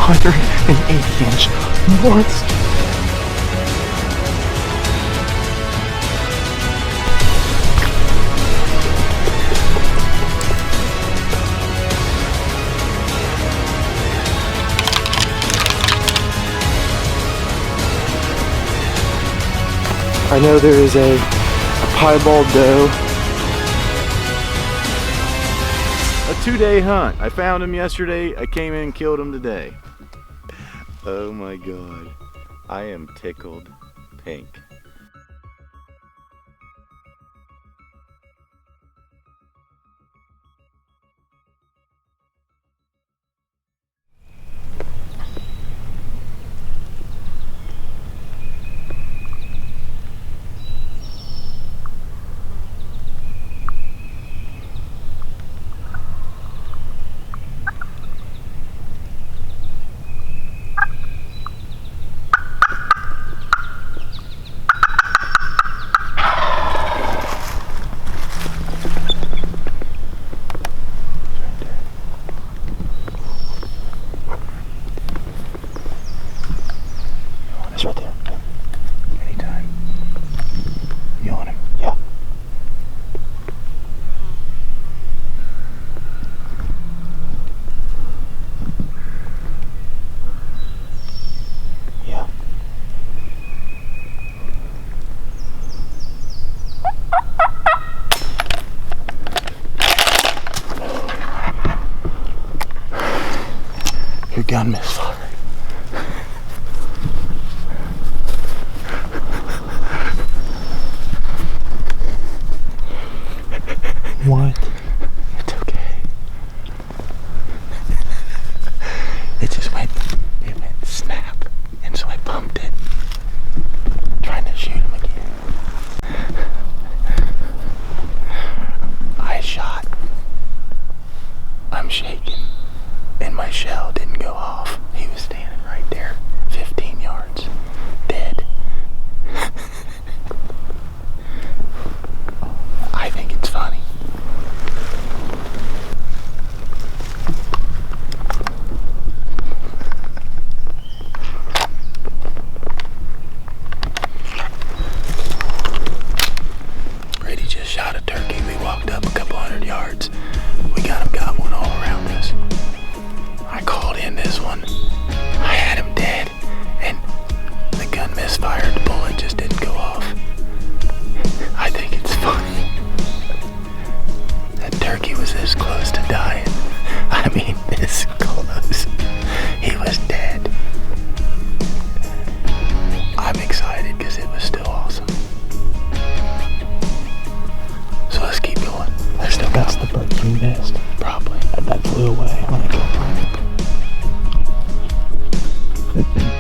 180-inch monster. I know there is a piebald doe. A 2-day hunt. I found him yesterday. I came in and killed him today. Oh my God. I am tickled pink. It's right there. Anytime. You on him? Yeah. Yeah. Your gun misfired. What? It's okay. It went snap, and so I bumped it, trying to shoot him again. I shot. I'm shaking, and my shell didn't go off. He was standing right there, 15 yards, dead. I think it's funny. Brady just shot a turkey. We walked up a couple 100 yards. We got one all around us. I called in this one. I had him dead, and the gun misfired. The bullet just didn't go off. I think it's funny. That turkey was this close to dying. I mean, this close. He was dead. I'm excited because it was still awesome. So let's keep going. There's still that's the bird you missed. Probably. That flew away when I killed mine.